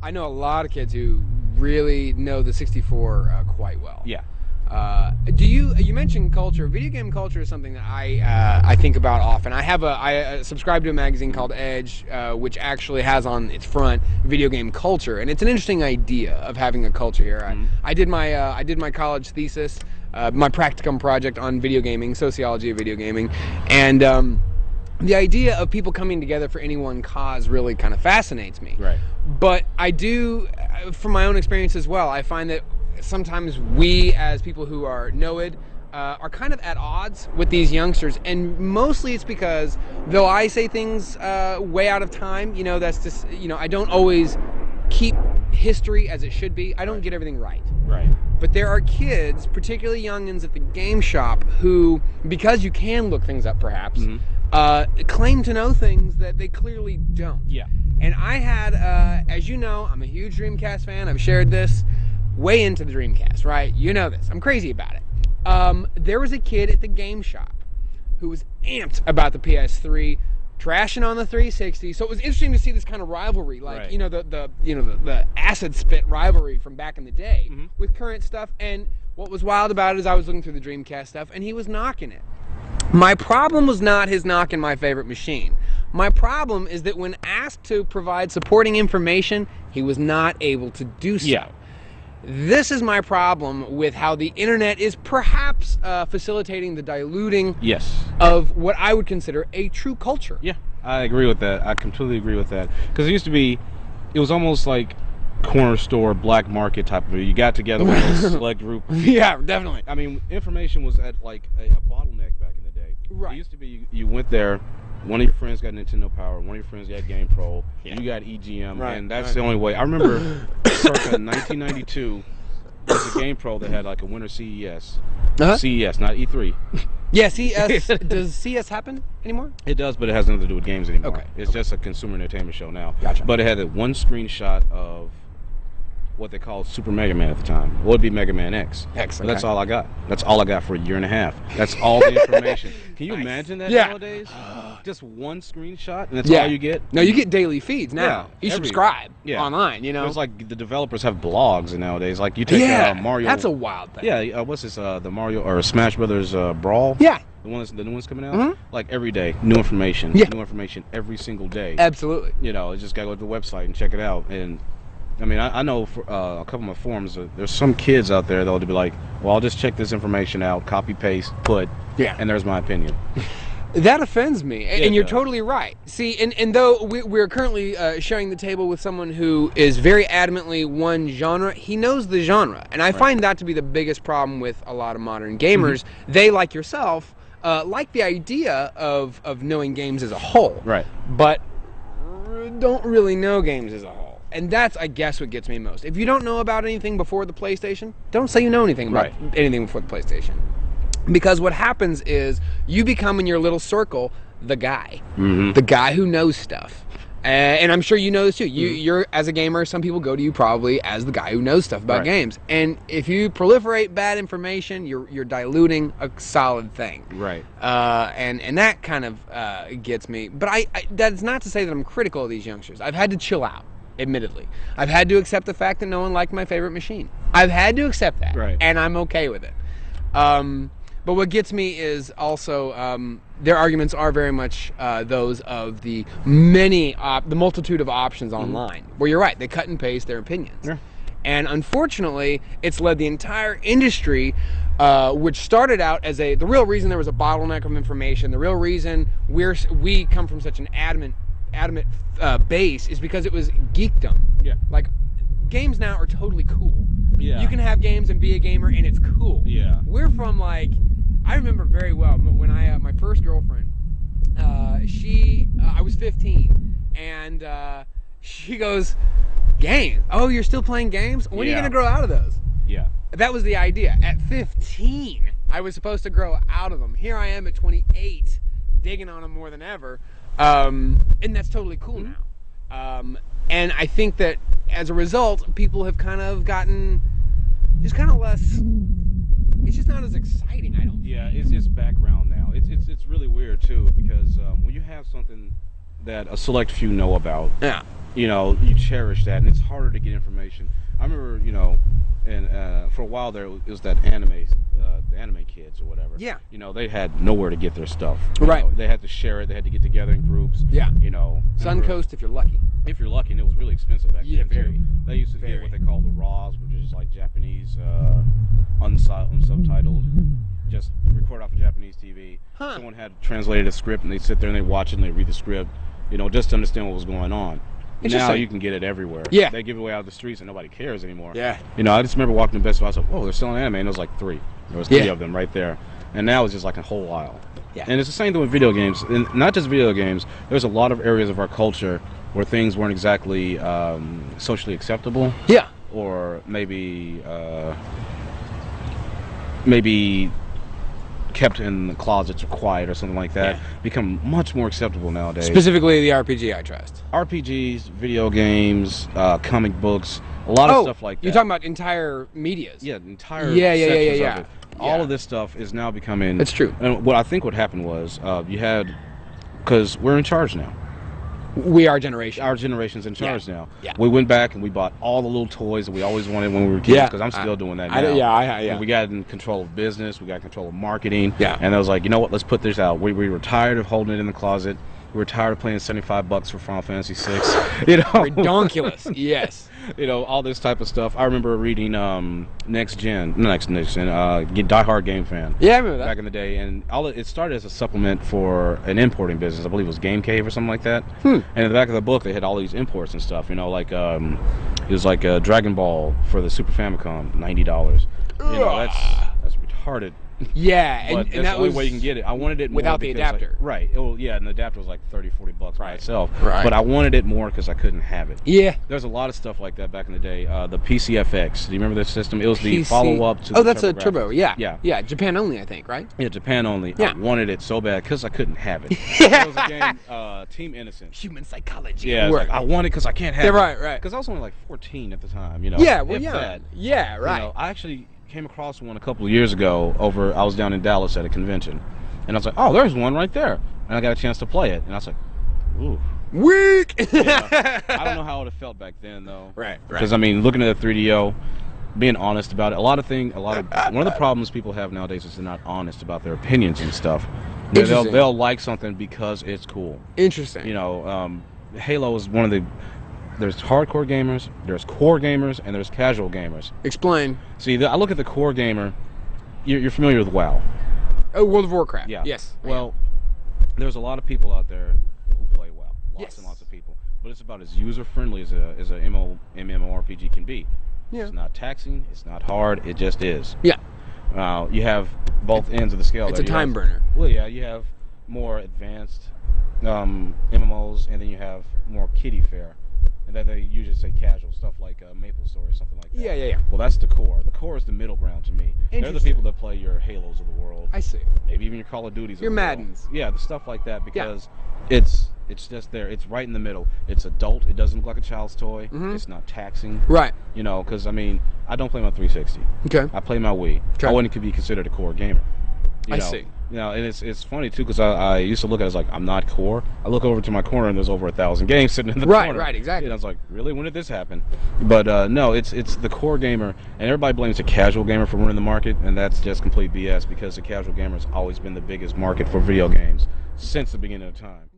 I know a lot of kids who really know the 64 quite well. Yeah. You mentioned culture. Video game culture is something that I think about often. I subscribe to a magazine called Edge, which actually has on its front video game culture, and it's an interesting idea of having a culture here. I did my college thesis, my practicum project on video gaming, sociology of video gaming, and the idea of people coming together for any one cause really kind of fascinates me. Right. But I do, from my own experience as well, I find that sometimes we, as people who are know-ed, are kind of at odds with these youngsters, and mostly it's because though I say things way out of time, that's just, I don't always keep history as it should be. I don't get everything right. Right. But there are kids, particularly youngins at the game shop, who, because you can look things up perhaps, claim to know things that they clearly don't. Yeah. And I had, as you know, I'm a huge Dreamcast fan. I've shared this. Way into the Dreamcast, right? You know this. I'm crazy about it. There was a kid at the game shop who was amped about the PS3, trashing on the 360. So it was interesting to see this kind of rivalry, like the acid spit rivalry from back in the day with current stuff. And what was wild about it is I was looking through the Dreamcast stuff, and he was knocking it. My problem was not his knocking my favorite machine. My problem is that when asked to provide supporting information, he was not able to do so. Yeah. This is my problem with how the internet is perhaps facilitating the diluting of what I would consider a true culture. Yeah, I agree with that. I completely agree with that. Because it was almost like corner store, black market type of, you got together with a select group. Yeah, definitely. I mean, information was at like a bottleneck back in the day. Right. It used to be you went there, one of your friends got Nintendo Power, one of your friends got Game Pro, you got EGM, and that's the only way. I remember circa 1992, there was a Game Pro that had like a winter CES. CES, not E3. Yeah, CES. Does CES happen anymore? It does, but it has nothing to do with games anymore. Okay. It's just a consumer entertainment show now. Gotcha. But it had that one screenshot of what they called Super Mega Man at the time. What would be Mega Man X. X, okay. That's all I got. That's all I got for a year and a half. That's all the information. Can you imagine that nowadays? Just one screenshot, and that's all you get? No, you get daily feeds now. Yeah, you subscribe online, It's like the developers have blogs nowadays. Like you take Mario. That's a wild thing. Yeah, what's this? The Mario or Smash Brothers Brawl? Yeah. The new one's coming out? Like every day, new information. Yeah. New information every single day. Absolutely. You just got to go to the website and check it out. And I mean, I know for a couple of my forums, there's some kids out there that'll be like, well, I'll just check this information out, copy, paste, put, and there's my opinion. That offends me, and you're totally right. See, and though we're currently sharing the table with someone who is very adamantly one genre, he knows the genre, and I find that to be the biggest problem with a lot of modern gamers. They, like yourself, like the idea of knowing games as a whole, but don't really know games as a whole. And that's, I guess, what gets me most. If you don't know about anything before the PlayStation, don't say you know anything about anything before the PlayStation. Because what happens is you become in your little circle the guy. The guy who knows stuff. And I'm sure you know this too. You're, as a gamer, some people go to you probably as the guy who knows stuff about games. And if you proliferate bad information, you're diluting a solid thing. Right. And that kind of gets me. But that's not to say that I'm critical of these youngsters. I've had to chill out. Admittedly, I've had to accept the fact that no one liked my favorite machine. I've had to accept that, and I'm okay with it. But what gets me is also their arguments are very much those of the multitude of options online. Where you're right, they cut and paste their opinions, and unfortunately, it's led the entire industry, which started out as the real reason there was a bottleneck of information. The real reason we come from such an adamant base is because it was geekdom. Yeah. Like, games now are totally cool. Yeah. You can have games and be a gamer and it's cool. Yeah. We're from like, I remember very well when my first girlfriend, I was 15 and she goes, games? Oh, you're still playing games? When are you gonna grow out of those? Yeah. That was the idea. At 15, I was supposed to grow out of them. Here I am at 28, digging on them more than ever. And that's totally cool now. And I think that as a result, people have kind of gotten just kind of less. It's just not as exciting, I don't think. Yeah, it's just background now. It's really weird too, because when you have something that a select few know about. Yeah. You know, you cherish that, and it's harder to get information. I remember, you know, and for a while there, it was that the anime kids or whatever. Yeah. You know, they had nowhere to get their stuff. Right. Know, they had to share it. They had to get together in groups. Yeah. You know. Suncoast if you're lucky. If you're lucky, and it was really expensive back then. Very. Too. They used to get what they call the RAWs, which is like Japanese, unsubtitled, just record off of Japanese TV. Huh. Someone had translated a script, and they sit there and they watch it and they read the script, you know, just to understand what was going on. Now you can get it everywhere. Yeah. They give it away out of the streets and nobody cares anymore. Yeah. You know, I just remember walking to Best Buy, I was like, oh, they're selling anime, and there was like 3. There was 3 of them right there. And now it's just like a whole aisle. Yeah. And it's the same thing with video games. And not just video games, there's a lot of areas of our culture where things weren't exactly socially acceptable. Yeah. Or maybe kept in the closets or quiet or something like that, become much more acceptable nowadays. Specifically the RPG I trust. RPGs, video games, comic books, a lot of stuff like that. You're talking about entire medias. Yeah, entire sections of it. All Yeah. of this stuff is now becoming... That's true. And what I think what happened was you had... Because we're in charge now. We are generation. Our generation's in charge now. Yeah. We went back and we bought all the little toys that we always wanted when we were kids, because I'm still doing that now. And we got in control of business, we got control of marketing, Yeah. and I was like, you know what, let's put this out. We were tired of holding it in the closet. We were tired of paying $75 for Final Fantasy VI. You know? Redonkulous. Yes. You know, all this type of stuff. I remember reading Next Gen, Die Hard Game Fan. Yeah, I remember that. Back in the day, and it started as a supplement for an importing business. I believe it was Game Cave or something like that. And in the back of the book, they had all these imports and stuff. You know, like it was like Dragon Ball for the Super Famicom, $90. You know, that's retarded. Yeah, and that's that the only was way you can get it. I wanted it more without the adapter. Right. Well, yeah, and the adapter was like $30-40 by itself. Right. But I wanted it more because I couldn't have it. Yeah. There's a lot of stuff like that back in the day. The PCFX. Do you remember this system? It was the follow-up to the that's a Turbo. Yeah. Yeah. Yeah. Japan only, I think, right? Yeah, Japan only. Yeah. I wanted it so bad because I couldn't have it. It was a game, Team Innocent. Human psychology. Yeah, it's like, I want it because I can't have it. Right. Because I was only like 14 at the time, you know. Yeah, well, That. Yeah, right. You know, I actually came across one a couple of years ago I was down in Dallas at a convention, and I was like, oh, there's one right there, and I got a chance to play it, and I was like, ooh, weak. Yeah. I don't know how it would have felt back then though. Right. Because I mean, looking at the 3DO, being honest about it, one of the problems people have nowadays is they're not honest about their opinions and stuff. They'll like something because it's cool. Interesting. You know, Halo is one of the... There's hardcore gamers, there's core gamers, and there's casual gamers. Explain. See, I look at the core gamer. You're familiar with WoW. Oh, World of Warcraft. Yeah. Yes. Well, there's a lot of people out there who play WoW. Lots and lots of people. But it's about as user-friendly as a MMORPG can be. Yeah. It's not taxing. It's not hard. It just is. Yeah. You have both ends of the scale. It's a time burner. Well, yeah. You have more advanced MMOs, and then you have more kiddie fare. And that they usually say casual stuff like Maple Story, something like that. Yeah. Well, that's the core. The core is the middle ground to me. They're the people that play your Halos of the world. I see. Maybe even your Call of Duties. Your Maddens. Yeah, the stuff like that, because it's just there. It's right in the middle. It's adult. It doesn't look like a child's toy. It's not taxing. Right. You know, because I mean, I don't play my 360. Okay. I play my Wii. Okay. I wouldn't be considered a core gamer. I see. You know, and it's funny too, because I used to look at it as like, I'm not core. I look over to my corner and there's over 1,000 games sitting in the corner. Right, exactly. And I was like, really? When did this happen? But no, it's the core gamer, and everybody blames the casual gamer for running the market, and that's just complete BS, because the casual gamer has always been the biggest market for video games since the beginning of time.